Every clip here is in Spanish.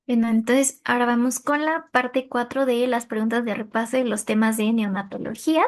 Bueno, entonces ahora vamos con la parte 4 de las preguntas de repaso de los temas de neonatología.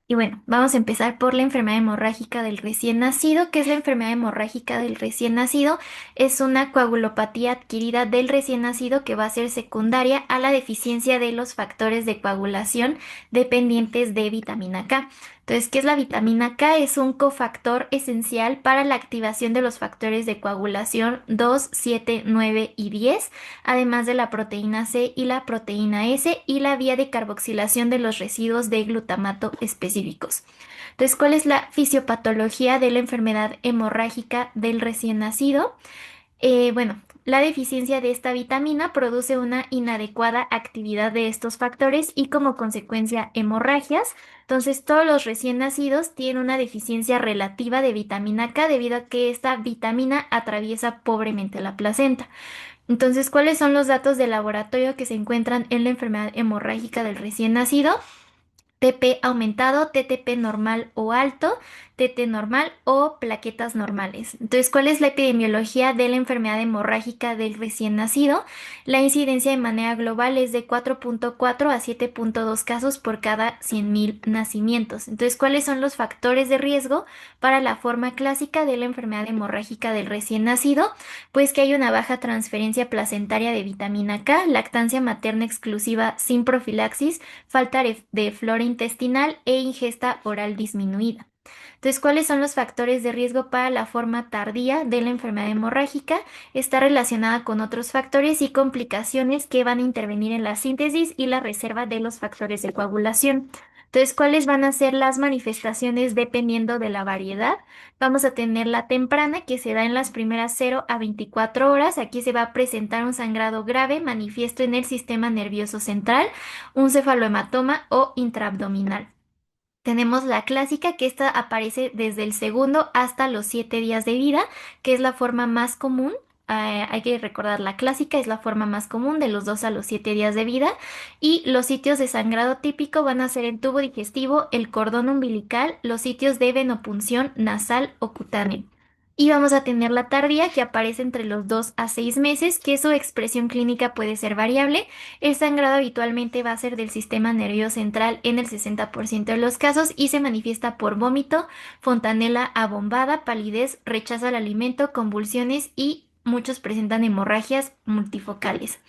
Y bueno, vamos a empezar por la enfermedad hemorrágica del recién nacido. ¿Qué es la enfermedad hemorrágica del recién nacido? Es una coagulopatía adquirida del recién nacido que va a ser secundaria a la deficiencia de los factores de coagulación dependientes de vitamina K. Entonces, ¿qué es la vitamina K? Es un cofactor esencial para la activación de los factores de coagulación 2, 7, 9 y 10, además de la proteína C y la proteína S y la vía de carboxilación de los residuos de glutamato específicos. Entonces, ¿cuál es la fisiopatología de la enfermedad hemorrágica del recién nacido? Bueno, la deficiencia de esta vitamina produce una inadecuada actividad de estos factores y como consecuencia hemorragias. Entonces, todos los recién nacidos tienen una deficiencia relativa de vitamina K debido a que esta vitamina atraviesa pobremente la placenta. Entonces, ¿cuáles son los datos de laboratorio que se encuentran en la enfermedad hemorrágica del recién nacido? TP aumentado, TTP normal o alto, TT normal o plaquetas normales. Entonces, ¿cuál es la epidemiología de la enfermedad hemorrágica del recién nacido? La incidencia de manera global es de 4.4 a 7.2 casos por cada 100.000 nacimientos. Entonces, ¿cuáles son los factores de riesgo para la forma clásica de la enfermedad hemorrágica del recién nacido? Pues que hay una baja transferencia placentaria de vitamina K, lactancia materna exclusiva sin profilaxis, falta de flora intestinal e ingesta oral disminuida. Entonces, ¿cuáles son los factores de riesgo para la forma tardía de la enfermedad hemorrágica? Está relacionada con otros factores y complicaciones que van a intervenir en la síntesis y la reserva de los factores de coagulación. Entonces, ¿cuáles van a ser las manifestaciones dependiendo de la variedad? Vamos a tener la temprana, que se da en las primeras 0 a 24 horas. Aquí se va a presentar un sangrado grave manifiesto en el sistema nervioso central, un cefalohematoma o intraabdominal. Tenemos la clásica, que esta aparece desde el segundo hasta los 7 días de vida, que es la forma más común. Hay que recordar, la clásica es la forma más común de los 2 a los 7 días de vida. Y los sitios de sangrado típico van a ser el tubo digestivo, el cordón umbilical, los sitios de venopunción nasal o cutáneo. Y vamos a tener la tardía, que aparece entre los 2 a 6 meses, que su expresión clínica puede ser variable. El sangrado habitualmente va a ser del sistema nervioso central en el 60% de los casos y se manifiesta por vómito, fontanela abombada, palidez, rechazo al alimento, convulsiones y muchos presentan hemorragias multifocales.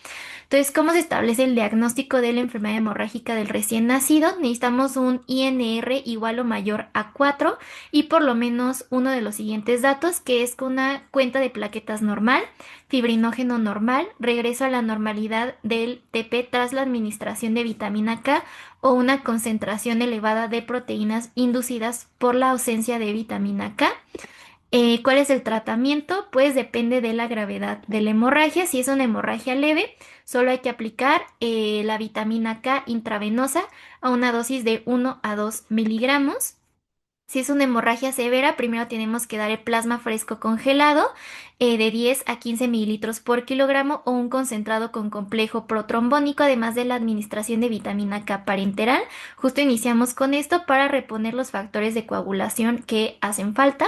Entonces, ¿cómo se establece el diagnóstico de la enfermedad hemorrágica del recién nacido? Necesitamos un INR igual o mayor a 4 y por lo menos uno de los siguientes datos, que es con una cuenta de plaquetas normal, fibrinógeno normal, regreso a la normalidad del TP tras la administración de vitamina K o una concentración elevada de proteínas inducidas por la ausencia de vitamina K. ¿Cuál es el tratamiento? Pues depende de la gravedad de la hemorragia. Si es una hemorragia leve, solo hay que aplicar la vitamina K intravenosa a una dosis de 1 a 2 miligramos. Si es una hemorragia severa, primero tenemos que dar el plasma fresco congelado de 10 a 15 mililitros por kilogramo o un concentrado con complejo protrombónico, además de la administración de vitamina K parenteral. Justo iniciamos con esto para reponer los factores de coagulación que hacen falta.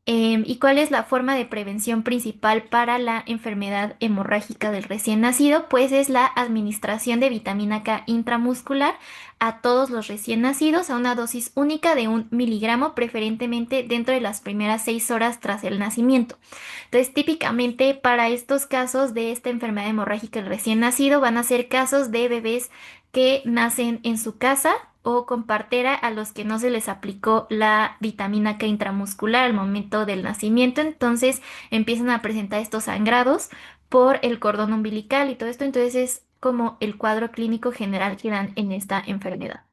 ¿Y cuál es la forma de prevención principal para la enfermedad hemorrágica del recién nacido? Pues es la administración de vitamina K intramuscular a todos los recién nacidos a una dosis única de 1 miligramo, preferentemente dentro de las primeras 6 horas tras el nacimiento. Entonces, típicamente para estos casos de esta enfermedad hemorrágica del recién nacido van a ser casos de bebés que nacen en su casa o con partera a los que no se les aplicó la vitamina K intramuscular al momento del nacimiento. Entonces empiezan a presentar estos sangrados por el cordón umbilical y todo esto. Entonces es como el cuadro clínico general que dan en esta enfermedad.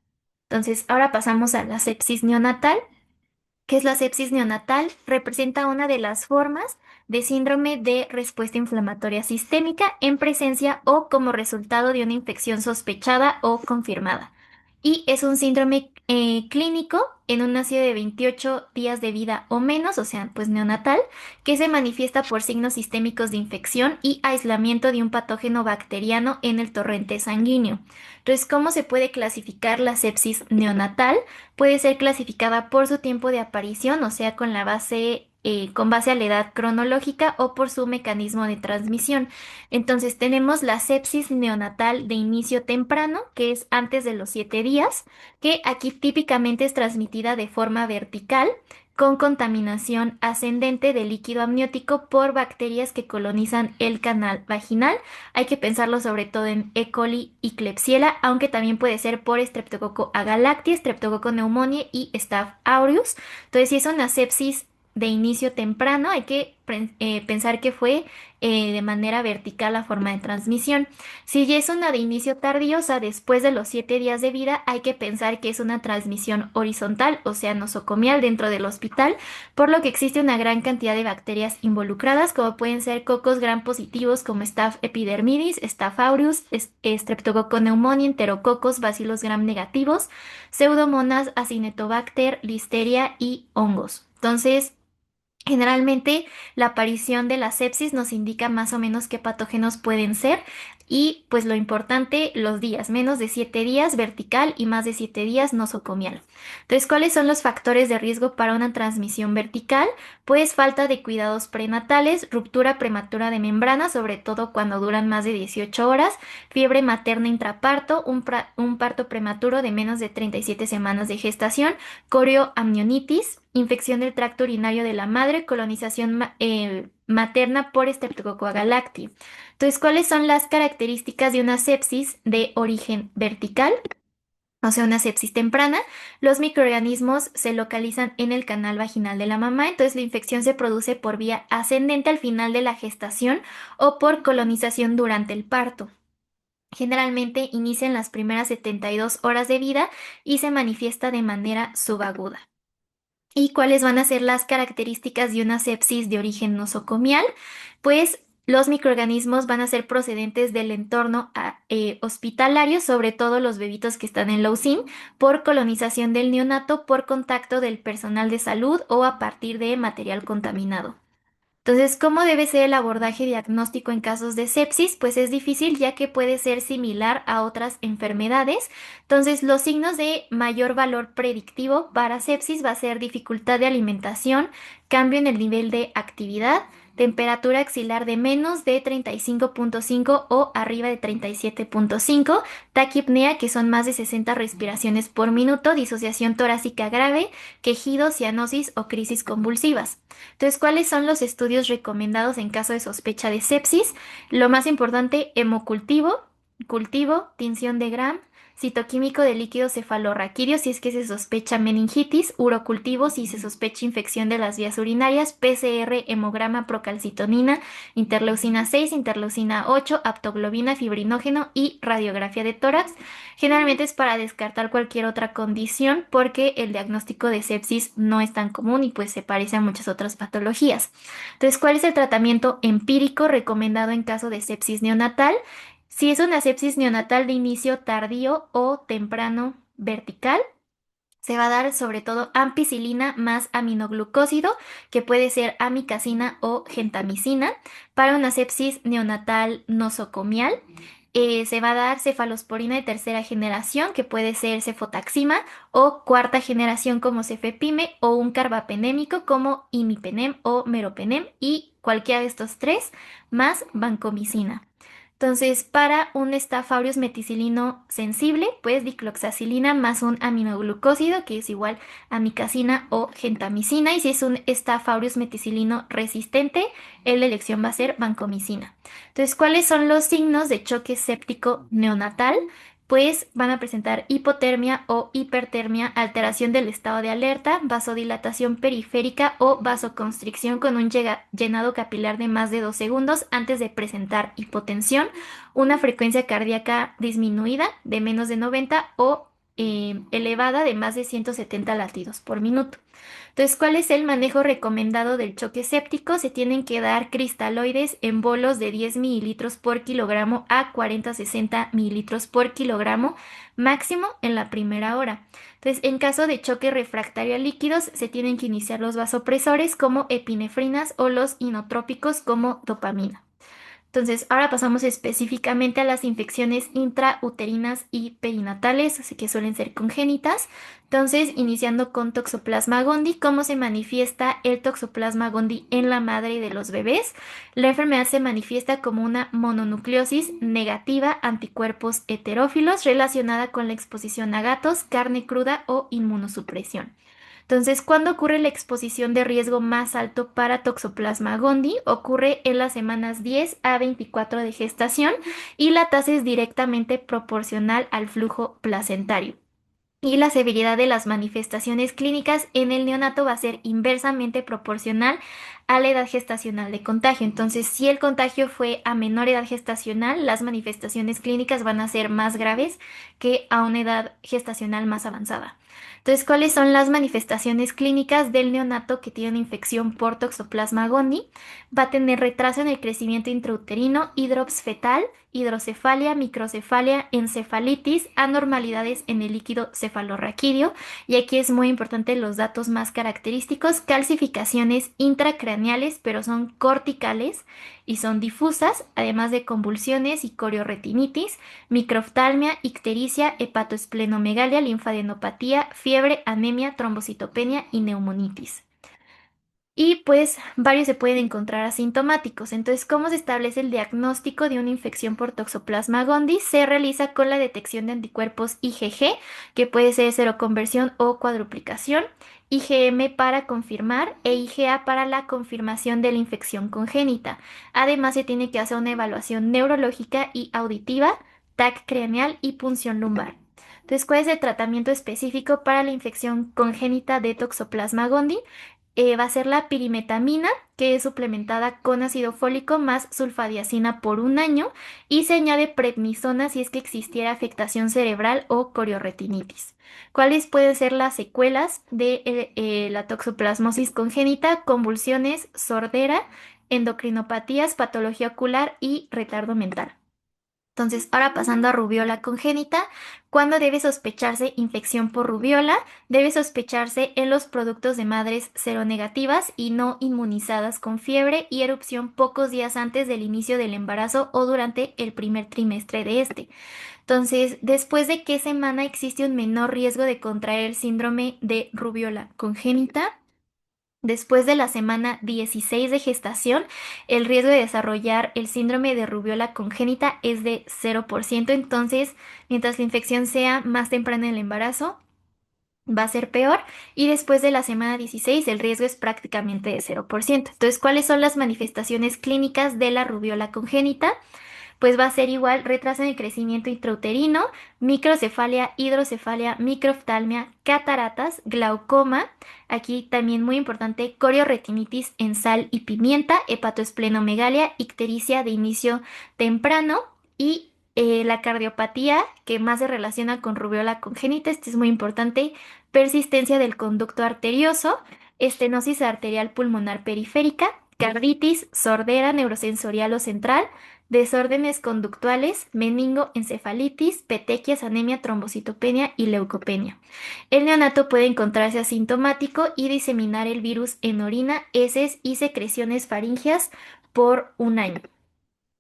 Entonces, ahora pasamos a la sepsis neonatal. ¿Qué es la sepsis neonatal? Representa una de las formas de síndrome de respuesta inflamatoria sistémica en presencia o como resultado de una infección sospechada o confirmada. Y es un síndrome clínico en un nacido de 28 días de vida o menos, o sea, pues neonatal, que se manifiesta por signos sistémicos de infección y aislamiento de un patógeno bacteriano en el torrente sanguíneo. Entonces, ¿cómo se puede clasificar la sepsis neonatal? Puede ser clasificada por su tiempo de aparición, o sea, con la base con base a la edad cronológica o por su mecanismo de transmisión. Entonces tenemos la sepsis neonatal de inicio temprano, que es antes de los 7 días, que aquí típicamente es transmitida de forma vertical con contaminación ascendente de líquido amniótico por bacterias que colonizan el canal vaginal. Hay que pensarlo sobre todo en E. coli y Klebsiella, aunque también puede ser por Streptococcus agalacti, Streptococcus pneumoniae y Staph aureus. Entonces, si es una sepsis de inicio temprano, hay que pensar que fue de manera vertical la forma de transmisión. Si ya es una de inicio tardío, o sea, después de los 7 días de vida, hay que pensar que es una transmisión horizontal, o sea, nosocomial dentro del hospital, por lo que existe una gran cantidad de bacterias involucradas, como pueden ser cocos gram positivos como Staph epidermidis, Staph aureus, Streptococcus pneumoniae, enterococos, Bacillus gram negativos, Pseudomonas, Acinetobacter, Listeria y hongos. Entonces, generalmente la aparición de la sepsis nos indica más o menos qué patógenos pueden ser y pues lo importante, los días, menos de 7 días vertical y más de 7 días nosocomial. Entonces, ¿cuáles son los factores de riesgo para una transmisión vertical? Pues falta de cuidados prenatales, ruptura prematura de membrana, sobre todo cuando duran más de 18 horas, fiebre materna intraparto, un parto prematuro de menos de 37 semanas de gestación, corioamnionitis, infección del tracto urinario de la madre, colonización materna por Streptococcus agalacti. Entonces, ¿cuáles son las características de una sepsis de origen vertical? O sea, una sepsis temprana, los microorganismos se localizan en el canal vaginal de la mamá, entonces la infección se produce por vía ascendente al final de la gestación o por colonización durante el parto. Generalmente inicia en las primeras 72 horas de vida y se manifiesta de manera subaguda. ¿Y cuáles van a ser las características de una sepsis de origen nosocomial? Pues los microorganismos van a ser procedentes del entorno hospitalario, sobre todo los bebitos que están en Leucin, por colonización del neonato, por contacto del personal de salud o a partir de material contaminado. Entonces, ¿cómo debe ser el abordaje diagnóstico en casos de sepsis? Pues es difícil ya que puede ser similar a otras enfermedades. Entonces, los signos de mayor valor predictivo para sepsis va a ser dificultad de alimentación, cambio en el nivel de actividad, temperatura axilar de menos de 35,5 o arriba de 37,5, taquipnea, que son más de 60 respiraciones por minuto, disociación torácica grave, quejidos, cianosis o crisis convulsivas. Entonces, ¿cuáles son los estudios recomendados en caso de sospecha de sepsis? Lo más importante, hemocultivo, cultivo, tinción de Gram, citoquímico de líquido cefalorraquídeo si es que se sospecha meningitis, urocultivo si se sospecha infección de las vías urinarias, PCR, hemograma, procalcitonina, interleucina 6, interleucina 8, aptoglobina, fibrinógeno y radiografía de tórax. Generalmente es para descartar cualquier otra condición porque el diagnóstico de sepsis no es tan común y pues se parece a muchas otras patologías. Entonces, ¿cuál es el tratamiento empírico recomendado en caso de sepsis neonatal? Si es una sepsis neonatal de inicio tardío o temprano vertical, se va a dar sobre todo ampicilina más aminoglucósido, que puede ser amicacina o gentamicina. Para una sepsis neonatal nosocomial, se va a dar cefalosporina de tercera generación, que puede ser cefotaxima, o cuarta generación como cefepime, o un carbapenémico como imipenem o meropenem, y cualquiera de estos tres más vancomicina. Entonces, para un Staph aureus meticilino sensible, pues dicloxacilina más un aminoglucósido, que es igual a amicacina o gentamicina. Y si es un Staph aureus meticilino resistente, la elección va a ser vancomicina. Entonces, ¿cuáles son los signos de choque séptico neonatal? Pues van a presentar hipotermia o hipertermia, alteración del estado de alerta, vasodilatación periférica o vasoconstricción con un llenado capilar de más de 2 segundos antes de presentar hipotensión, una frecuencia cardíaca disminuida de menos de 90 o elevada de más de 170 latidos por minuto. Entonces, ¿cuál es el manejo recomendado del choque séptico? Se tienen que dar cristaloides en bolos de 10 mililitros por kilogramo a 40-60 mililitros por kilogramo, máximo en la primera hora. Entonces, en caso de choque refractario a líquidos, se tienen que iniciar los vasopresores como epinefrinas o los inotrópicos como dopamina. Entonces, ahora pasamos específicamente a las infecciones intrauterinas y perinatales, así que suelen ser congénitas. Entonces, iniciando con Toxoplasma gondii, ¿cómo se manifiesta el Toxoplasma gondii en la madre de los bebés? La enfermedad se manifiesta como una mononucleosis negativa, anticuerpos heterófilos relacionada con la exposición a gatos, carne cruda o inmunosupresión. Entonces, ¿cuándo ocurre la exposición de riesgo más alto para Toxoplasma gondii? Ocurre en las semanas 10 a 24 de gestación y la tasa es directamente proporcional al flujo placentario. Y la severidad de las manifestaciones clínicas en el neonato va a ser inversamente proporcional a la edad gestacional de contagio. Entonces, si el contagio fue a menor edad gestacional, las manifestaciones clínicas van a ser más graves que a una edad gestacional más avanzada. Entonces, ¿cuáles son las manifestaciones clínicas del neonato que tiene una infección por Toxoplasma gondii? Va a tener retraso en el crecimiento intrauterino, hidrops fetal, hidrocefalia, microcefalia, encefalitis, anormalidades en el líquido cefalorraquídeo, y aquí es muy importante los datos más característicos: calcificaciones intracraneales, pero son corticales y son difusas, además de convulsiones y corioretinitis, microftalmia, ictericia, hepatoesplenomegalia, linfadenopatía, fiebre, anemia, trombocitopenia y neumonitis. Y pues varios se pueden encontrar asintomáticos. Entonces, ¿cómo se establece el diagnóstico de una infección por Toxoplasma gondii? Se realiza con la detección de anticuerpos IgG, que puede ser seroconversión o cuadruplicación, IgM para confirmar e IgA para la confirmación de la infección congénita. Además, se tiene que hacer una evaluación neurológica y auditiva, TAC craneal y punción lumbar. Entonces, ¿cuál es el tratamiento específico para la infección congénita de Toxoplasma gondii? Va a ser la pirimetamina, que es suplementada con ácido fólico más sulfadiazina por un año, y se añade prednisona si es que existiera afectación cerebral o corioretinitis. ¿Cuáles pueden ser las secuelas de la toxoplasmosis congénita? Convulsiones, sordera, endocrinopatías, patología ocular y retardo mental. Entonces, ahora pasando a rubiola congénita, ¿cuándo debe sospecharse infección por rubiola? Debe sospecharse en los productos de madres seronegativas y no inmunizadas con fiebre y erupción pocos días antes del inicio del embarazo o durante el primer trimestre de este. Entonces, ¿después de qué semana existe un menor riesgo de contraer el síndrome de rubiola congénita? Después de la semana 16 de gestación, el riesgo de desarrollar el síndrome de rubiola congénita es de 0%. Entonces, mientras la infección sea más temprana en el embarazo, va a ser peor. Y después de la semana 16, el riesgo es prácticamente de 0%. Entonces, ¿cuáles son las manifestaciones clínicas de la rubiola congénita? Pues va a ser igual retraso en el crecimiento intrauterino, microcefalia, hidrocefalia, microftalmia, cataratas, glaucoma, aquí también muy importante, corioretinitis en sal y pimienta, hepatoesplenomegalia, ictericia de inicio temprano y la cardiopatía que más se relaciona con rubiola congénita, este es muy importante, persistencia del conducto arterioso, estenosis arterial pulmonar periférica, carditis, sordera neurosensorial o central, desórdenes conductuales, meningoencefalitis, petequias, anemia, trombocitopenia y leucopenia. El neonato puede encontrarse asintomático y diseminar el virus en orina, heces y secreciones faríngeas por un año.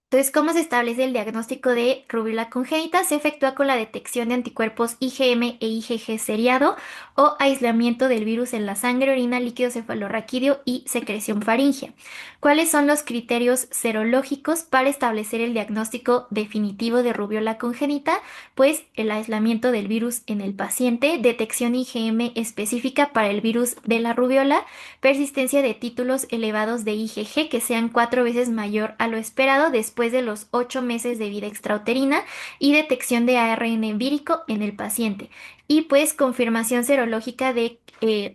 Entonces, ¿cómo se establece el diagnóstico de rubiola congénita? Se efectúa con la detección de anticuerpos IgM e IgG seriado o aislamiento del virus en la sangre, orina, líquido cefalorraquídeo y secreción faríngea. ¿Cuáles son los criterios serológicos para establecer el diagnóstico definitivo de rubiola congénita? Pues el aislamiento del virus en el paciente, detección IgM específica para el virus de la rubiola, persistencia de títulos elevados de IgG que sean 4 veces mayor a lo esperado después de los 8 meses de vida extrauterina y detección de ARN vírico en el paciente. Y pues confirmación serológica de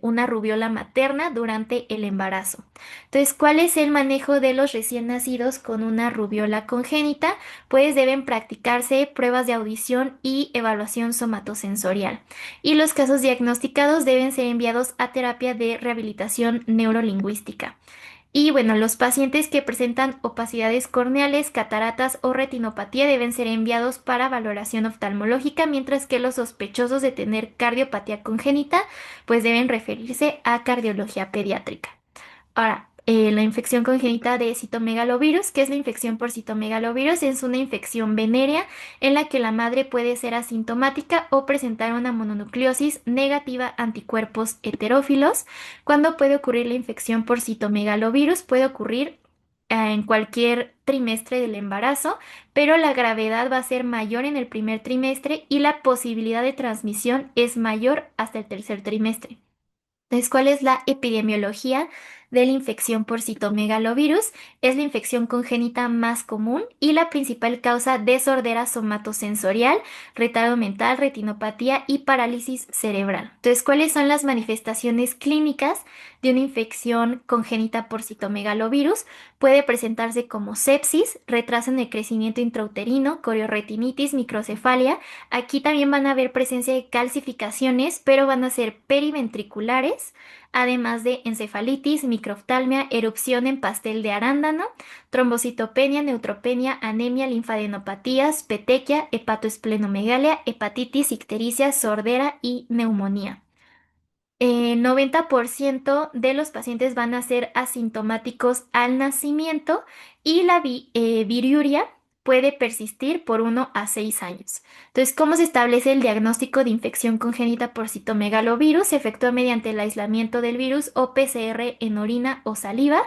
una rubiola materna durante el embarazo. Entonces, ¿cuál es el manejo de los recién nacidos con una rubiola congénita? Pues deben practicarse pruebas de audición y evaluación somatosensorial. Y los casos diagnosticados deben ser enviados a terapia de rehabilitación neurolingüística. Y bueno, los pacientes que presentan opacidades corneales, cataratas o retinopatía deben ser enviados para valoración oftalmológica, mientras que los sospechosos de tener cardiopatía congénita pues deben referirse a cardiología pediátrica. Ahora, la infección congénita de citomegalovirus. ¿Qué es la infección por citomegalovirus? Es una infección venérea en la que la madre puede ser asintomática o presentar una mononucleosis negativa anticuerpos heterófilos. ¿Cuándo puede ocurrir la infección por citomegalovirus? Puede ocurrir en cualquier trimestre del embarazo, pero la gravedad va a ser mayor en el primer trimestre y la posibilidad de transmisión es mayor hasta el tercer trimestre. Entonces, ¿cuál es la epidemiología de la infección por citomegalovirus? Es la infección congénita más común y la principal causa de sordera somatosensorial, retardo mental, retinopatía y parálisis cerebral. Entonces, ¿cuáles son las manifestaciones clínicas de una infección congénita por citomegalovirus? Puede presentarse como sepsis, retraso en el crecimiento intrauterino, coriorretinitis, microcefalia. Aquí también van a haber presencia de calcificaciones, pero van a ser periventriculares, además de encefalitis, microftalmia, erupción en pastel de arándano, trombocitopenia, neutropenia, anemia, linfadenopatías, petequia, hepatoesplenomegalia, hepatitis, ictericia, sordera y neumonía. 90% de los pacientes van a ser asintomáticos al nacimiento y la viriuria puede persistir por 1 a 6 años. Entonces, ¿cómo se establece el diagnóstico de infección congénita por citomegalovirus? Se efectúa mediante el aislamiento del virus o PCR en orina o saliva,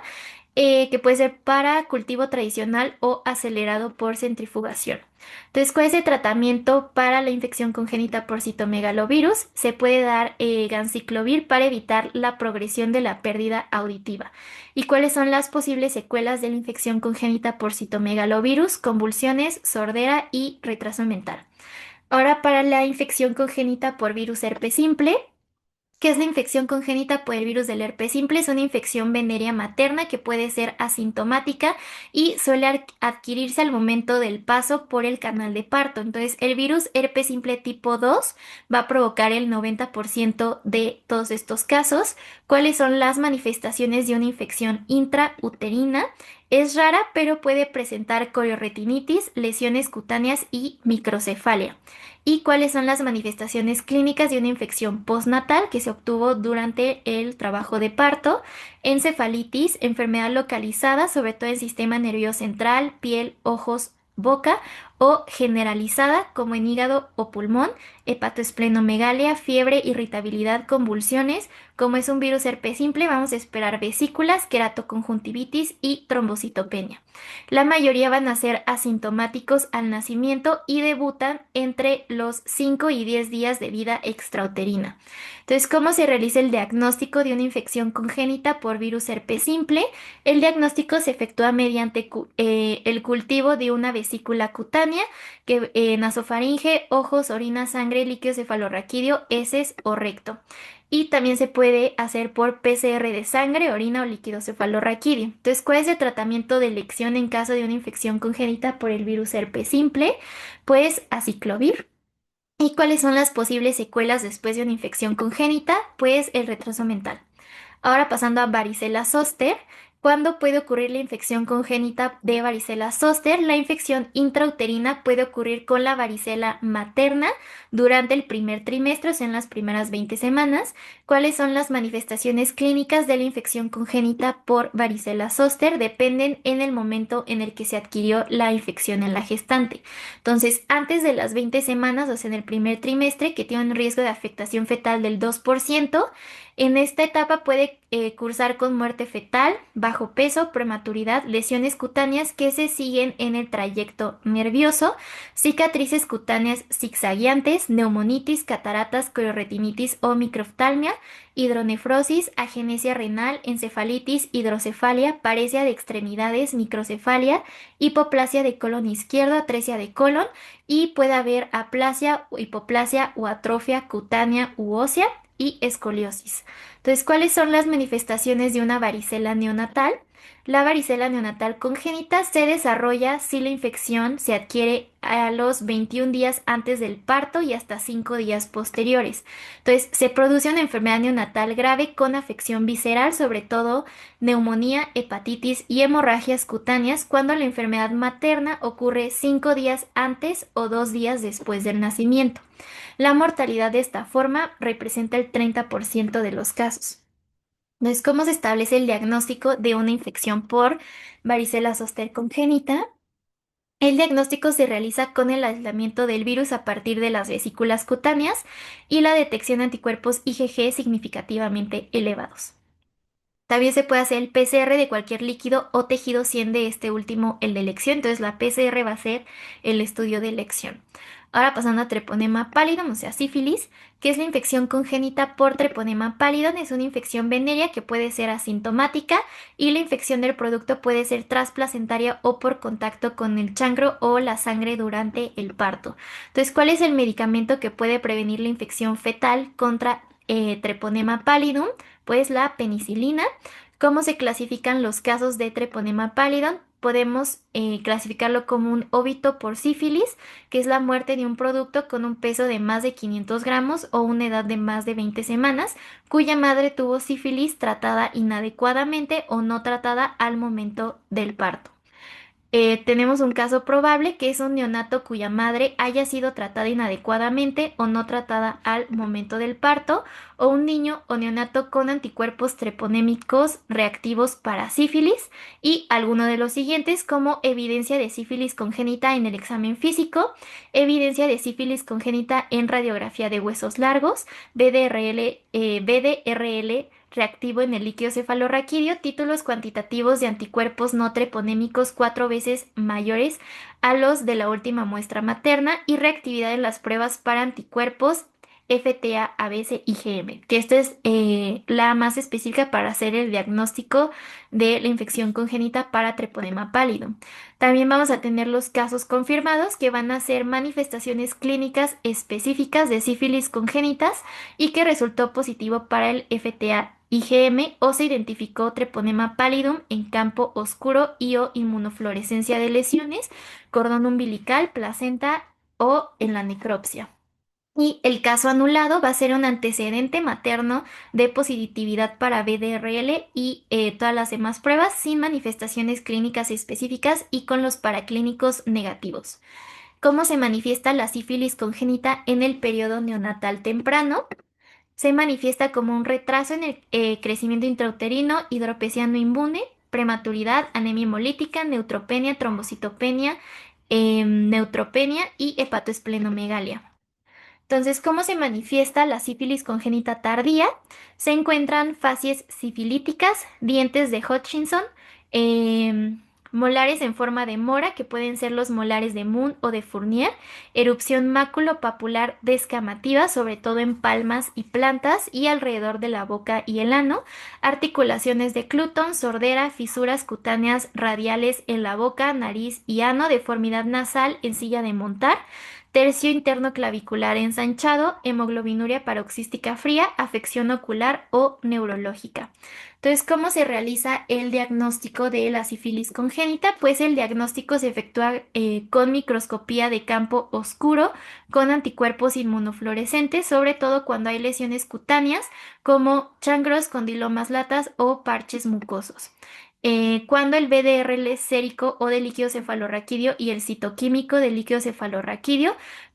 que puede ser para cultivo tradicional o acelerado por centrifugación. Entonces, ¿cuál es el tratamiento para la infección congénita por citomegalovirus? Se puede dar ganciclovir para evitar la progresión de la pérdida auditiva. ¿Y cuáles son las posibles secuelas de la infección congénita por citomegalovirus? Convulsiones, sordera y retraso mental. Ahora, para la infección congénita por virus herpes simple, ¿qué es la infección congénita por el virus del herpes simple? Es una infección venérea materna que puede ser asintomática y suele adquirirse al momento del paso por el canal de parto. Entonces, el virus herpes simple tipo 2 va a provocar el 90% de todos estos casos. ¿Cuáles son las manifestaciones de una infección intrauterina? Es rara, pero puede presentar coriorretinitis, lesiones cutáneas y microcefalia. ¿Y cuáles son las manifestaciones clínicas de una infección postnatal que se obtuvo durante el trabajo de parto? Encefalitis, enfermedad localizada, sobre todo en sistema nervioso central, piel, ojos, boca, o generalizada como en hígado o pulmón, hepatoesplenomegalia, fiebre, irritabilidad, convulsiones. Como es un virus herpes simple, vamos a esperar vesículas, queratoconjuntivitis y trombocitopenia. La mayoría van a ser asintomáticos al nacimiento y debutan entre los 5 y 10 días de vida extrauterina. Entonces, ¿cómo se realiza el diagnóstico de una infección congénita por virus herpes simple? El diagnóstico se efectúa mediante el cultivo de una vesícula cutánea, que nasofaringe, ojos, orina, sangre, líquido cefalorraquídeo, heces o recto. Y también se puede hacer por PCR de sangre, orina o líquido cefalorraquídeo. Entonces, ¿cuál es el tratamiento de elección en caso de una infección congénita por el virus herpes simple? Pues aciclovir. ¿Y cuáles son las posibles secuelas después de una infección congénita? Pues el retraso mental. Ahora pasando a varicela zóster. ¿Cuándo puede ocurrir la infección congénita de varicela zóster? La infección intrauterina puede ocurrir con la varicela materna durante el primer trimestre, o sea, en las primeras 20 semanas. ¿Cuáles son las manifestaciones clínicas de la infección congénita por varicela zóster? Dependen en el momento en el que se adquirió la infección en la gestante. Entonces, antes de las 20 semanas, o sea, en el primer trimestre, que tiene un riesgo de afectación fetal del 2%, en esta etapa puede cursar con muerte fetal, bajo peso, prematuridad, lesiones cutáneas que se siguen en el trayecto nervioso, cicatrices cutáneas zigzagueantes, neumonitis, cataratas, coriorretinitis o microftalmia, hidronefrosis, agenesia renal, encefalitis, hidrocefalia, paresia de extremidades, microcefalia, hipoplasia de colon izquierdo, atresia de colon, y puede haber aplasia, hipoplasia o atrofia cutánea u ósea y escoliosis. Entonces, ¿cuáles son las manifestaciones de una varicela neonatal? La varicela neonatal congénita se desarrolla si la infección se adquiere a los 21 días antes del parto y hasta 5 días posteriores. Entonces, se produce una enfermedad neonatal grave con afección visceral, sobre todo neumonía, hepatitis y hemorragias cutáneas, cuando la enfermedad materna ocurre 5 días antes o 2 días después del nacimiento. La mortalidad de esta forma representa el 30% de los casos. Entonces, ¿cómo se establece el diagnóstico de una infección por varicela zoster congénita? El diagnóstico se realiza con el aislamiento del virus a partir de las vesículas cutáneas y la detección de anticuerpos IgG significativamente elevados. También se puede hacer el PCR de cualquier líquido o tejido, siendo este último el de elección. Entonces la PCR va a ser el estudio de elección. Ahora pasando a treponema pallidum, o sea, sífilis, que es la infección congénita por treponema pallidum. Es una infección venérea que puede ser asintomática y la infección del producto puede ser transplacentaria o por contacto con el chancro o la sangre durante el parto. Entonces, ¿cuál es el medicamento que puede prevenir la infección fetal contra treponema pallidum? Pues la penicilina. ¿Cómo se clasifican los casos de treponema pallidum? Podemos clasificarlo como un óbito por sífilis, que es la muerte de un producto con un peso de más de 500 gramos o una edad de más de 20 semanas, cuya madre tuvo sífilis tratada inadecuadamente o no tratada al momento del parto. Tenemos un caso probable que es un neonato cuya madre haya sido tratada inadecuadamente o no tratada al momento del parto, o un niño o neonato con anticuerpos treponémicos reactivos para sífilis, y alguno de los siguientes como evidencia de sífilis congénita en el examen físico, evidencia de sífilis congénita en radiografía de huesos largos, BDRL reactivo en el líquido cefalorraquídeo, títulos cuantitativos de anticuerpos no treponémicos 4 veces mayores a los de la última muestra materna y reactividad en las pruebas para anticuerpos FTA, ABC, IgM, que esta es la más específica para hacer el diagnóstico de la infección congénita para treponema pálido. También vamos a tener los casos confirmados que van a ser manifestaciones clínicas específicas de sífilis congénitas y que resultó positivo para el FTA IgM o se identificó treponema pallidum en campo oscuro y o inmunofluorescencia de lesiones, cordón umbilical, placenta o en la necropsia. Y el caso anulado va a ser un antecedente materno de positividad para BDRL y todas las demás pruebas sin manifestaciones clínicas específicas y con los paraclínicos negativos. ¿Cómo se manifiesta la sífilis congénita en el periodo neonatal temprano? Se manifiesta como un retraso en el crecimiento intrauterino, hidropesía no inmune, prematuridad, anemia hemolítica, neutropenia, trombocitopenia, neutropenia y hepatoesplenomegalia. Entonces, ¿cómo se manifiesta la sífilis congénita tardía? Se encuentran facies sifilíticas, dientes de Hutchinson, molares en forma de mora, que pueden ser los molares de Moon o de Fournier, erupción maculopapular descamativa, sobre todo en palmas y plantas y alrededor de la boca y el ano, articulaciones de Cluton, sordera, fisuras cutáneas radiales en la boca, nariz y ano, deformidad nasal en silla de montar, tercio interno clavicular ensanchado, hemoglobinuria paroxística fría, afección ocular o neurológica. Entonces, ¿cómo se realiza el diagnóstico de la sífilis congénita? Pues el diagnóstico se efectúa con microscopía de campo oscuro, con anticuerpos inmunofluorescentes, sobre todo cuando hay lesiones cutáneas como changros, condilomas latas o parches mucosos. Cuando el BDRL sérico o de líquido cefalorraquídeo y el citoquímico del líquido cefalorraquídeo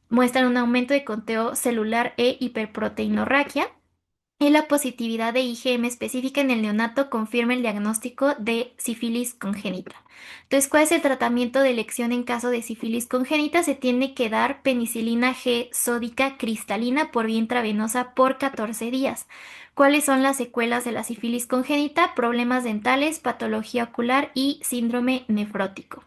muestran un aumento de conteo celular e hiperproteinorraquia. Y la positividad de IgM específica en el neonato confirma el diagnóstico de sífilis congénita. Entonces, ¿cuál es el tratamiento de elección en caso de sífilis congénita? Se tiene que dar penicilina G sódica cristalina por vía intravenosa por 14 días. ¿Cuáles son las secuelas de la sífilis congénita? Problemas dentales, patología ocular y síndrome nefrótico.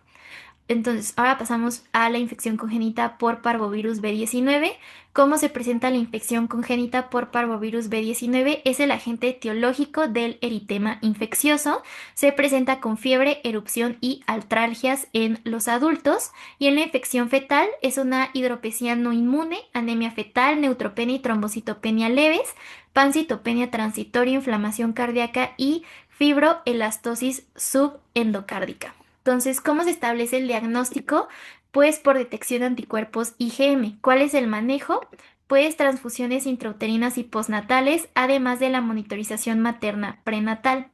Entonces, ahora pasamos a la infección congénita por parvovirus B19. ¿Cómo se presenta la infección congénita por parvovirus B19? Es el agente etiológico del eritema infeccioso. Se presenta con fiebre, erupción y artralgias en los adultos. Y en la infección fetal es una hidropesía no inmune, anemia fetal, neutropenia y trombocitopenia leves, pancitopenia transitoria, inflamación cardíaca y fibroelastosis subendocárdica. Entonces, ¿cómo se establece el diagnóstico? Pues por detección de anticuerpos IgM. ¿Cuál es el manejo? Pues transfusiones intrauterinas y postnatales, además de la monitorización materna prenatal.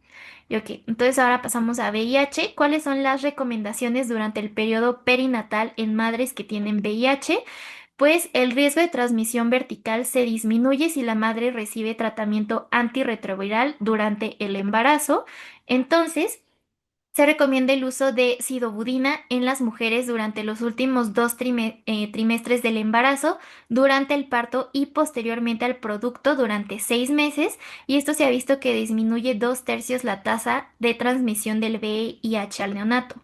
Y ok, entonces ahora pasamos a VIH. ¿Cuáles son las recomendaciones durante el periodo perinatal en madres que tienen VIH? pues el riesgo de transmisión vertical se disminuye si la madre recibe tratamiento antirretroviral durante el embarazo. Entonces, se recomienda el uso de sidobudina en las mujeres durante los últimos dos trimestres del embarazo, durante el parto y posteriormente al producto durante 6 meses. Y esto se ha visto que disminuye 2/3 la tasa de transmisión del VIH al neonato.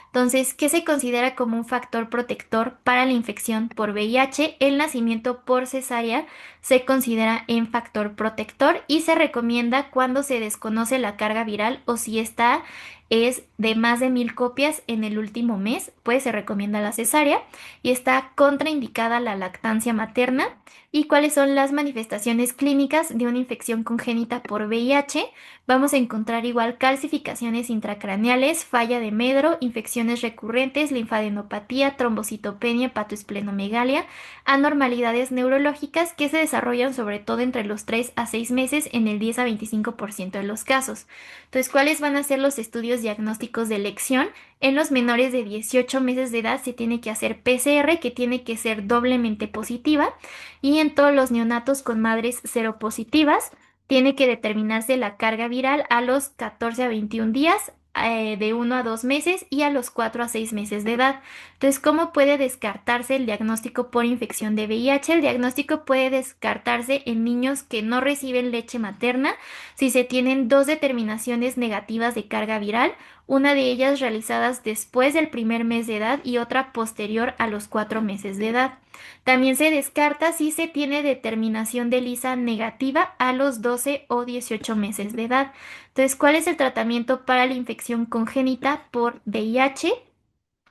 Entonces, ¿qué se considera como un factor protector para la infección por VIH? El nacimiento por cesárea se considera en factor protector y se recomienda cuando se desconoce la carga viral o si está es de más de 1.000 copias en el último mes, pues se recomienda la cesárea y está contraindicada la lactancia materna. ¿Y cuáles son las manifestaciones clínicas de una infección congénita por VIH? Vamos a encontrar igual calcificaciones intracraneales, falla de Medro, infecciones recurrentes, linfadenopatía, trombocitopenia, hepatoesplenomegalia, anormalidades neurológicas que se desarrollan sobre todo entre los 3 a 6 meses en el 10 a 25% de los casos. Entonces, ¿cuáles van a ser los estudios diagnósticos de elección? En los menores de 18 meses de edad se tiene que hacer PCR, que tiene que ser doblemente positiva, y en todos los neonatos con madres seropositivas tiene que determinarse la carga viral a los 14 a 21 días, de 1 a 2 meses y a los 4 a 6 meses de edad. Entonces, ¿cómo puede descartarse el diagnóstico por infección de VIH? El diagnóstico puede descartarse en niños que no reciben leche materna si se tienen dos determinaciones negativas de carga viral, una de ellas realizadas después del primer mes de edad y otra posterior a los 4 meses de edad. También se descarta si se tiene determinación de lisa negativa a los 12 o 18 meses de edad. Entonces, ¿cuál es el tratamiento para la infección congénita por VIH?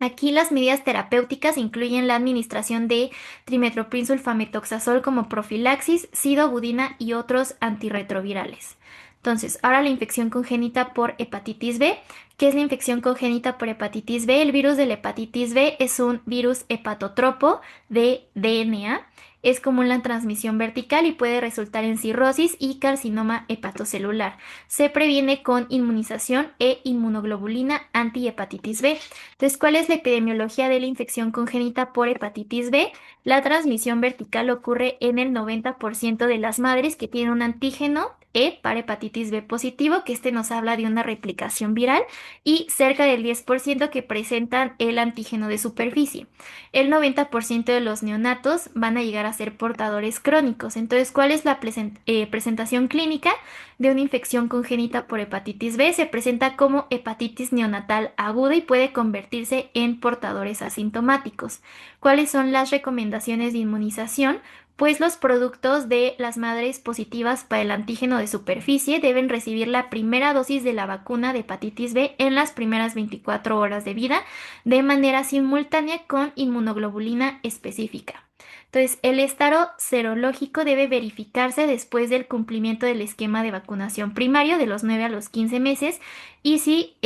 Aquí las medidas terapéuticas incluyen la administración de trimethoprim sulfametoxazol como profilaxis, sidobudina y otros antirretrovirales. Entonces, ahora la infección congénita por hepatitis B. ¿Qué es la infección congénita por hepatitis B? El virus de la hepatitis B es un virus hepatotropo de DNA. Es común la transmisión vertical y puede resultar en cirrosis y carcinoma hepatocelular. Se previene con inmunización e inmunoglobulina antihepatitis B. Entonces, ¿cuál es la epidemiología de la infección congénita por hepatitis B? La transmisión vertical ocurre en el 90% de las madres que tienen un antígeno E para hepatitis B positivo, que este nos habla de una replicación viral, y cerca del 10% que presentan el antígeno de superficie. El 90% de los neonatos van a llegar a ser portadores crónicos. Entonces, ¿cuál es la presentación clínica de una infección congénita por hepatitis B? Se presenta como hepatitis neonatal aguda y puede convertirse en portadores asintomáticos. ¿Cuáles son las recomendaciones de inmunización? Pues los productos de las madres positivas para el antígeno de superficie deben recibir la primera dosis de la vacuna de hepatitis B en las primeras 24 horas de vida de manera simultánea con inmunoglobulina específica. Entonces, el estado serológico debe verificarse después del cumplimiento del esquema de vacunación primario de los 9 a los 15 meses y si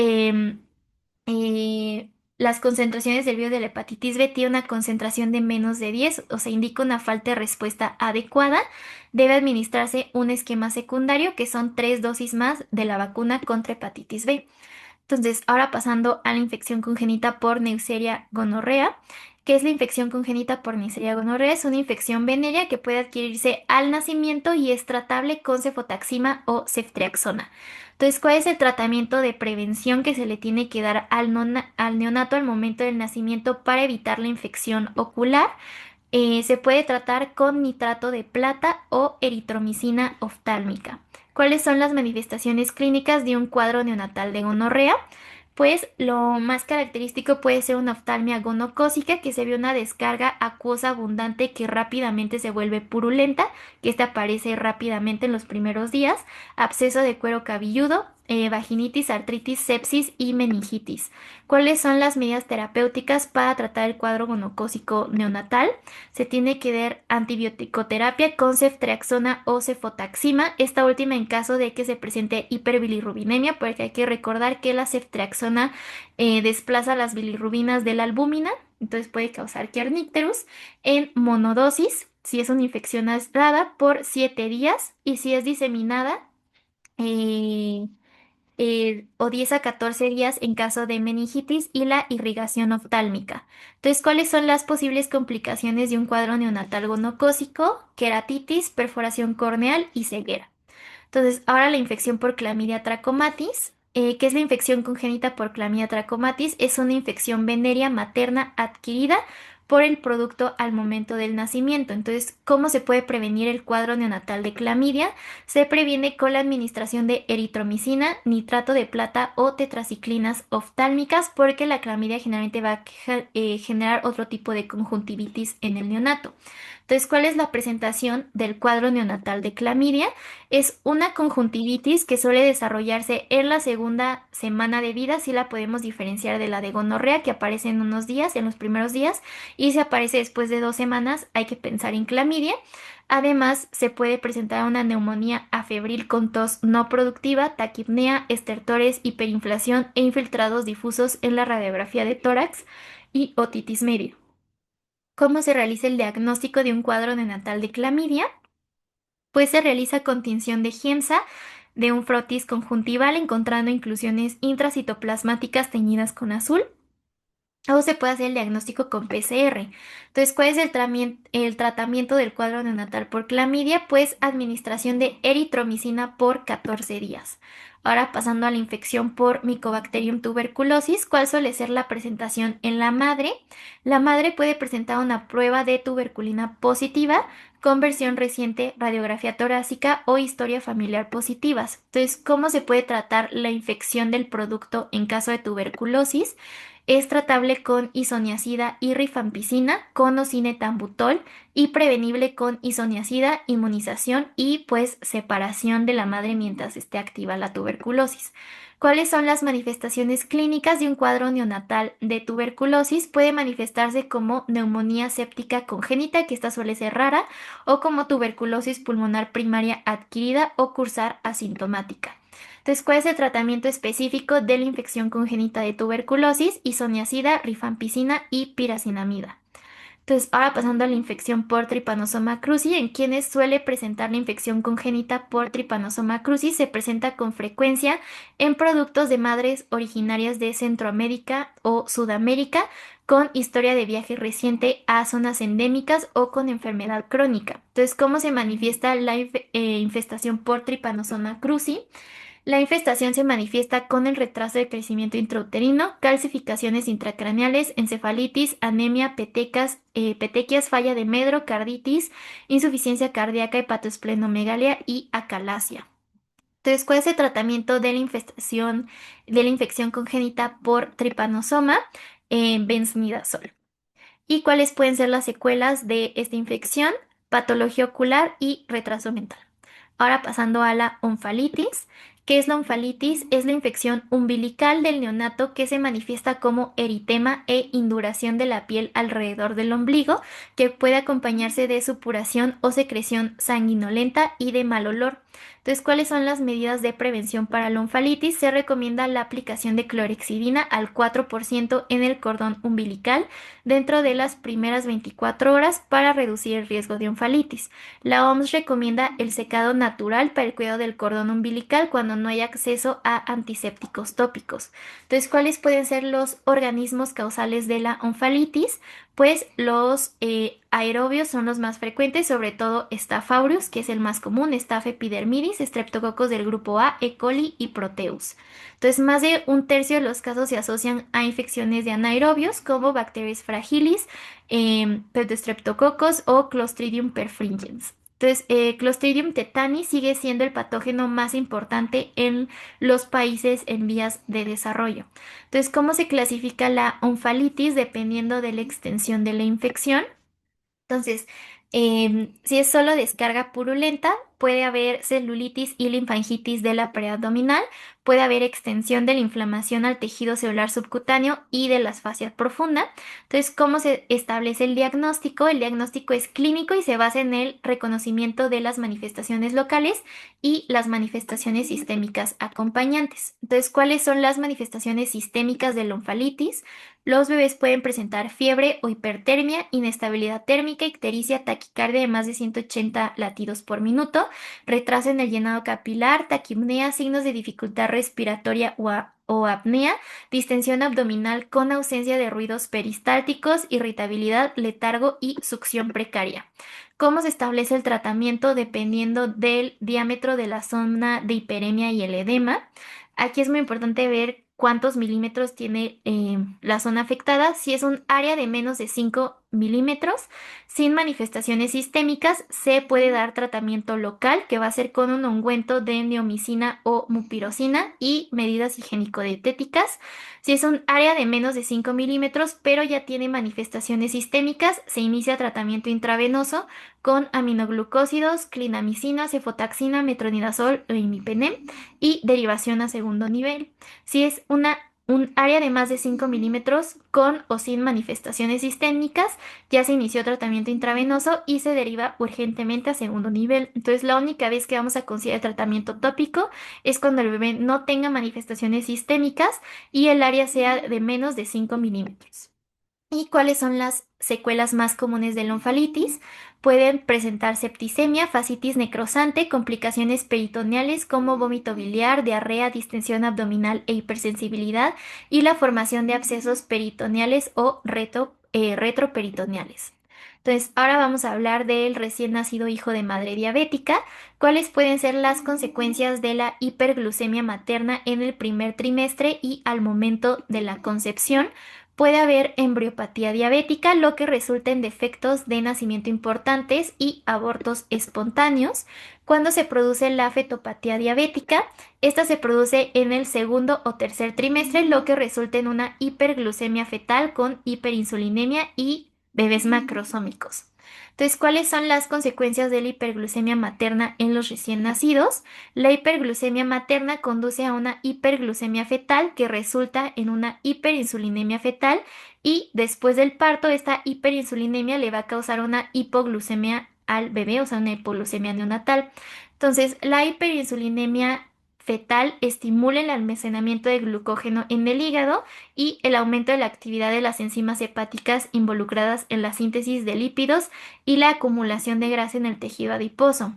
las concentraciones del virus de la hepatitis B tienen una concentración de menos de 10, o sea, indica una falta de respuesta adecuada, debe administrarse un esquema secundario que son 3 dosis más de la vacuna contra hepatitis B. Entonces, ahora pasando a la infección congénita por Neisseria gonorrea. ¿Qué es la infección congénita por Neisseria gonorrea? Es una infección venérea que puede adquirirse al nacimiento y es tratable con cefotaxima o ceftriaxona. Entonces, ¿cuál es el tratamiento de prevención que se le tiene que dar al neonato al momento del nacimiento para evitar la infección ocular? Se puede tratar con nitrato de plata o eritromicina oftálmica. ¿Cuáles son las manifestaciones clínicas de un cuadro neonatal de gonorrea? Pues lo más característico puede ser una oftalmia gonocócica, que se ve una descarga acuosa abundante que rápidamente se vuelve purulenta, que esta aparece rápidamente en los primeros días, absceso de cuero cabelludo, vaginitis, artritis, sepsis y meningitis. ¿Cuáles son las medidas terapéuticas para tratar el cuadro gonocócico neonatal? Se tiene que dar antibiótico-terapia con ceftriaxona o cefotaxima, esta última en caso de que se presente hiperbilirrubinemia, porque hay que recordar que la ceftriaxona desplaza las bilirrubinas de la albúmina, entonces puede causar kernicterus en monodosis, si es una infección aislada por 7 días y si es diseminada, eh, o 10 a 14 días en caso de meningitis y la irrigación oftálmica. Entonces, ¿cuáles son las posibles complicaciones de un cuadro neonatal gonocócico? Queratitis, perforación corneal y ceguera. Entonces, ahora la infección por Clamidia trachomatis. ¿Qué es la infección congénita por Clamidia trachomatis? Es una infección venérea materna adquirida por el producto al momento del nacimiento. Entonces, ¿cómo se puede prevenir el cuadro neonatal de clamidia? Se previene con la administración de eritromicina, nitrato de plata o tetraciclinas oftálmicas, porque la clamidia generalmente va a generar otro tipo de conjuntivitis en el neonato. Entonces, ¿cuál es la presentación del cuadro neonatal de clamidia? Es una conjuntivitis que suele desarrollarse en la segunda semana de vida, si la podemos diferenciar de la de gonorrea, que aparece en unos días, en los primeros días, y si aparece después de 2 semanas, hay que pensar en clamidia. Además, se puede presentar una neumonía afebril con tos no productiva, taquipnea, estertores, hiperinflación e infiltrados difusos en la radiografía de tórax y otitis media. ¿Cómo se realiza el diagnóstico de un cuadro neonatal de clamidia? Pues se realiza con tinción de Giemsa de un frotis conjuntival encontrando inclusiones intracitoplasmáticas teñidas con azul. O se puede hacer el diagnóstico con PCR. Entonces, ¿cuál es el tratamiento del cuadro neonatal por clamidia? Pues administración de eritromicina por 14 días. Ahora pasando a la infección por Mycobacterium tuberculosis, ¿cuál suele ser la presentación en la madre? La madre puede presentar una prueba de tuberculina positiva con versión reciente, radiografía torácica o historia familiar positivas. Entonces, ¿cómo se puede tratar la infección del producto en caso de tuberculosis? Es tratable con isoniazida y rifampicina, con osimetambutol y prevenible con isoniazida, inmunización y pues separación de la madre mientras esté activa la tuberculosis. ¿Cuáles son las manifestaciones clínicas de un cuadro neonatal de tuberculosis? Puede manifestarse como neumonía séptica congénita, que esta suele ser rara, o como tuberculosis pulmonar primaria adquirida o cursar asintomática. Entonces, ¿cuál es el tratamiento específico de la infección congénita de tuberculosis? Isoniazida, rifampicina y piracinamida. Entonces, ahora pasando a la infección por Trypanosoma cruzi, en quienes suele presentar la infección congénita por Trypanosoma cruzi, se presenta con frecuencia en productos de madres originarias de Centroamérica o Sudamérica, con historia de viaje reciente a zonas endémicas o con enfermedad crónica. Entonces, ¿cómo se manifiesta la infestación por Trypanosoma cruzi? La infestación se manifiesta con el retraso de crecimiento intrauterino, calcificaciones intracraneales, encefalitis, anemia, petequias, falla de Medro, carditis, insuficiencia cardíaca, hepatoesplenomegalia y acalasia. Entonces, ¿cuál es el tratamiento de la infección congénita por tripanosoma? Benzimidazol. ¿Y cuáles pueden ser las secuelas de esta infección? Patología ocular y retraso mental. Ahora pasando a la onfalitis. ¿Qué es la onfalitis? Es la infección umbilical del neonato que se manifiesta como eritema e induración de la piel alrededor del ombligo, que puede acompañarse de supuración o secreción sanguinolenta y de mal olor. Entonces, ¿cuáles son las medidas de prevención para la onfalitis? Se recomienda la aplicación de clorexidina al 4% en el cordón umbilical dentro de las primeras 24 horas para reducir el riesgo de onfalitis. La OMS recomienda el secado natural para el cuidado del cordón umbilical cuando no hay acceso a antisépticos tópicos. Entonces, ¿cuáles pueden ser los organismos causales de la onfalitis? Pues los aerobios son los más frecuentes, sobre todo Staph aureus, que es el más común, Staph epidermidis, Streptococcus del grupo A, E. coli y Proteus. Entonces, más de un tercio de los casos se asocian a infecciones de anaerobios como Bacteris fragilis, Pseudostreptococcus o Clostridium perfringens. Entonces, Clostridium tetani sigue siendo el patógeno más importante en los países en vías de desarrollo. Entonces, ¿cómo se clasifica la onfalitis dependiendo de la extensión de la infección? Entonces, si es solo descarga purulenta, puede haber celulitis y linfangitis de la pared abdominal, puede haber extensión de la inflamación al tejido celular subcutáneo y de las fascias profunda. Entonces, ¿cómo se establece el diagnóstico? El diagnóstico es clínico y se basa en el reconocimiento de las manifestaciones locales y las manifestaciones sistémicas acompañantes. Entonces, ¿cuáles son las manifestaciones sistémicas de la onfalitis? Los bebés pueden presentar fiebre o hipertermia, inestabilidad térmica, ictericia, taquicardia de más de 180 latidos por minuto, retraso en el llenado capilar, taquipnea, signos de dificultad respiratoria o apnea, distensión abdominal con ausencia de ruidos peristálticos, irritabilidad, letargo y succión precaria. ¿Cómo se establece el tratamiento? Dependiendo del diámetro de la zona de hiperemia y el edema. Aquí es muy importante ver cuántos milímetros tiene la zona afectada. Si es un área de menos de 5 milímetros, sin manifestaciones sistémicas, se puede dar tratamiento local, que va a ser con un ungüento de neomicina o mupirocina y medidas higiénico-dietéticas. Si es un área de menos de 5 milímetros, pero ya tiene manifestaciones sistémicas, se inicia tratamiento intravenoso con aminoglucósidos, clindamicina, cefotaxina, metronidazol o imipenem y derivación a segundo nivel. Si es un área de más de 5 milímetros con o sin manifestaciones sistémicas, ya se inició tratamiento intravenoso y se deriva urgentemente a segundo nivel. Entonces, la única vez que vamos a considerar tratamiento tópico es cuando el bebé no tenga manifestaciones sistémicas y el área sea de menos de 5 milímetros. ¿Y cuáles son las secuelas más comunes de la onfalitis? Pueden presentar septicemia, fascitis necrosante, complicaciones peritoneales como vómito biliar, diarrea, distensión abdominal e hipersensibilidad y la formación de abscesos peritoneales o retroperitoneales. Entonces, ahora vamos a hablar del recién nacido hijo de madre diabética. ¿Cuáles pueden ser las consecuencias de la hiperglucemia materna en el primer trimestre y al momento de la concepción? Puede haber embriopatía diabética, lo que resulta en defectos de nacimiento importantes y abortos espontáneos. Cuando se produce la fetopatía diabética, esta se produce en el segundo o tercer trimestre, lo que resulta en una hiperglucemia fetal con hiperinsulinemia y bebés macrosómicos. Entonces, ¿cuáles son las consecuencias de la hiperglucemia materna en los recién nacidos? La hiperglucemia materna conduce a una hiperglucemia fetal que resulta en una hiperinsulinemia fetal y después del parto esta hiperinsulinemia le va a causar una hipoglucemia al bebé, o sea, una hipoglucemia neonatal. Entonces, la hiperinsulinemia fetal estimula el almacenamiento de glucógeno en el hígado y el aumento de la actividad de las enzimas hepáticas involucradas en la síntesis de lípidos y la acumulación de grasa en el tejido adiposo.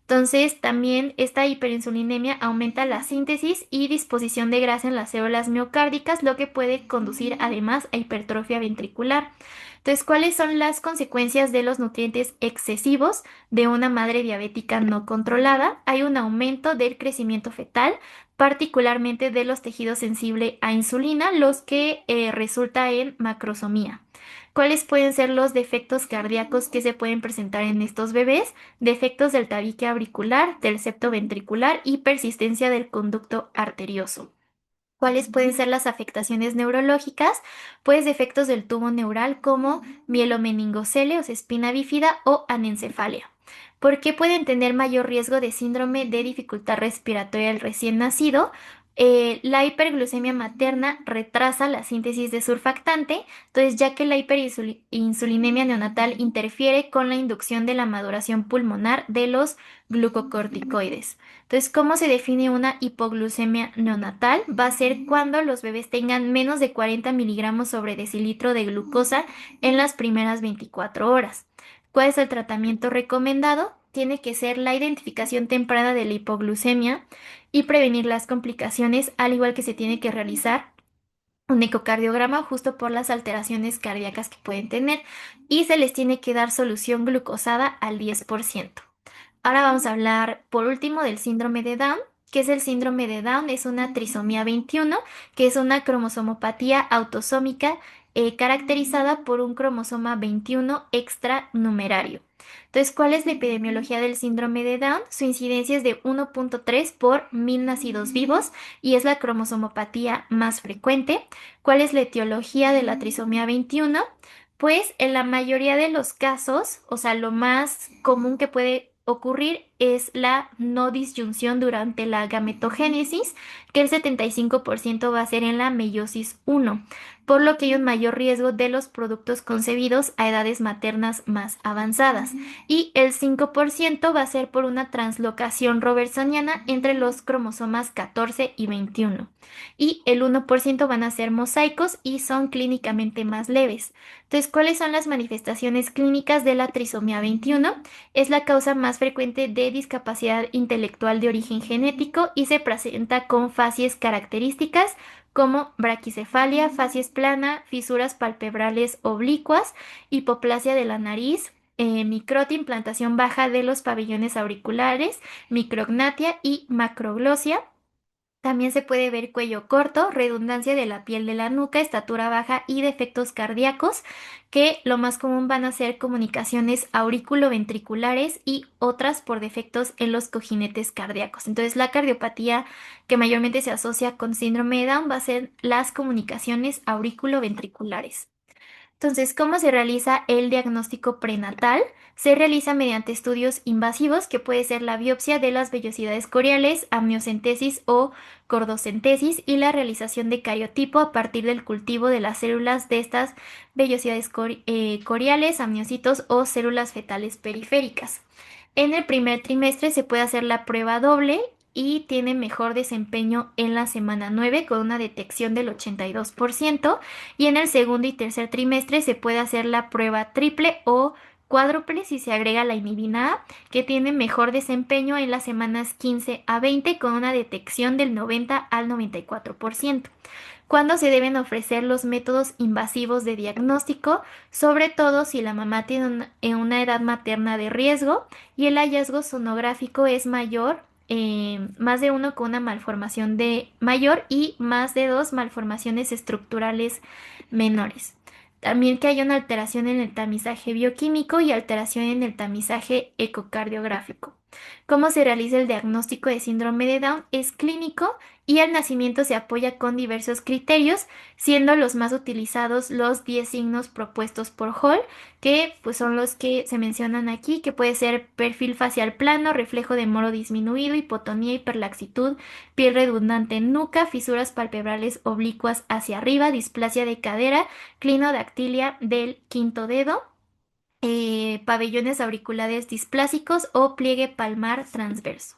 Entonces, también esta hiperinsulinemia aumenta la síntesis y disposición de grasa en las células miocárdicas, lo que puede conducir además a hipertrofia ventricular. Entonces, ¿cuáles son las consecuencias de los nutrientes excesivos de una madre diabética no controlada? Hay un aumento del crecimiento fetal, particularmente de los tejidos sensibles a insulina, los que resulta en macrosomía. ¿Cuáles pueden ser los defectos cardíacos que se pueden presentar en estos bebés? Defectos del tabique auricular, del septo ventricular y persistencia del conducto arterioso. ¿Cuáles pueden ser las afectaciones neurológicas? Pues defectos del tubo neural como mielomeningocele, o sea, espina bífida o anencefalia. ¿Por qué pueden tener mayor riesgo de síndrome de dificultad respiratoria del recién nacido? La hiperglucemia materna retrasa la síntesis de surfactante, entonces ya que la hiperinsulinemia neonatal interfiere con la inducción de la maduración pulmonar de los glucocorticoides. Entonces, ¿cómo se define una hipoglucemia neonatal? Va a ser cuando los bebés tengan menos de 40 miligramos sobre decilitro de glucosa en las primeras 24 horas. ¿Cuál es el tratamiento recomendado? Tiene que ser la identificación temprana de la hipoglucemia y prevenir las complicaciones, al igual que se tiene que realizar un ecocardiograma justo por las alteraciones cardíacas que pueden tener y se les tiene que dar solución glucosada al 10%. Ahora vamos a hablar por último del síndrome de Down. ¿Qué es el síndrome de Down? Es una trisomía 21, que es una cromosomopatía autosómica caracterizada por un cromosoma 21 extranumerario. Entonces, ¿cuál es la epidemiología del síndrome de Down? Su incidencia es de 1.3 por 1000 nacidos vivos y es la cromosomopatía más frecuente. ¿Cuál es la etiología de la trisomía 21? Pues en la mayoría de los casos, o sea, lo más común que puede ocurrir es la no disyunción durante la gametogénesis, que el 75% va a ser en la meiosis 1, por lo que hay un mayor riesgo de los productos concebidos a edades maternas más avanzadas. Y el 5% va a ser por una translocación robertsoniana entre los cromosomas 14 y 21. Y el 1% van a ser mosaicos y son clínicamente más leves. Entonces, ¿cuáles son las manifestaciones clínicas de la trisomía 21? Es la causa más frecuente de de discapacidad intelectual de origen genético y se presenta con facies características como braquicefalia, facies plana, fisuras palpebrales oblicuas, hipoplasia de la nariz, microtia, implantación baja de los pabellones auriculares, micrognatia y macroglosia. También se puede ver cuello corto, redundancia de la piel de la nuca, estatura baja y defectos cardíacos, que lo más común van a ser comunicaciones auriculoventriculares y otras por defectos en los cojinetes cardíacos. Entonces, la cardiopatía que mayormente se asocia con síndrome de Down va a ser las comunicaciones auriculoventriculares. Entonces, ¿cómo se realiza el diagnóstico prenatal? Se realiza mediante estudios invasivos, que puede ser la biopsia de las vellosidades coriales, amniocentesis o cordocentesis, y la realización de cariotipo a partir del cultivo de las células de estas vellosidades coriales, amniocitos o células fetales periféricas. En el primer trimestre se puede hacer la prueba doble y tiene mejor desempeño en la semana 9 con una detección del 82%, y en el segundo y tercer trimestre se puede hacer la prueba triple o cuádruple si se agrega la inhibina A, que tiene mejor desempeño en las semanas 15 a 20 con una detección del 90 al 94%. ¿Cuándo se deben ofrecer los métodos invasivos de diagnóstico? Sobre todo si la mamá tiene una edad materna de riesgo y el hallazgo sonográfico es mayor, más de uno con una malformación de mayor y más de dos malformaciones estructurales menores. También que haya una alteración en el tamizaje bioquímico y alteración en el tamizaje ecocardiográfico. ¿Cómo se realiza el diagnóstico de síndrome de Down? Es clínico y al nacimiento se apoya con diversos criterios, siendo los más utilizados los 10 signos propuestos por Hall, que pues son los que se mencionan aquí, que puede ser perfil facial plano, reflejo de moro disminuido, hipotonía, hiperlaxitud, piel redundante en nuca, fisuras palpebrales oblicuas hacia arriba, displasia de cadera, clinodactilia del quinto dedo, pabellones auriculares displásicos o pliegue palmar transverso.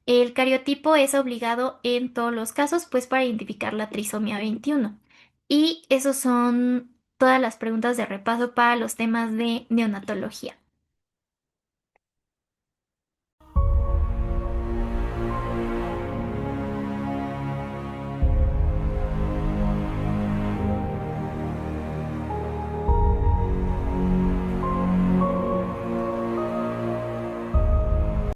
El cariotipo es obligado en todos los casos, pues para identificar la trisomía 21. Y esos son todas las preguntas de repaso para los temas de neonatología.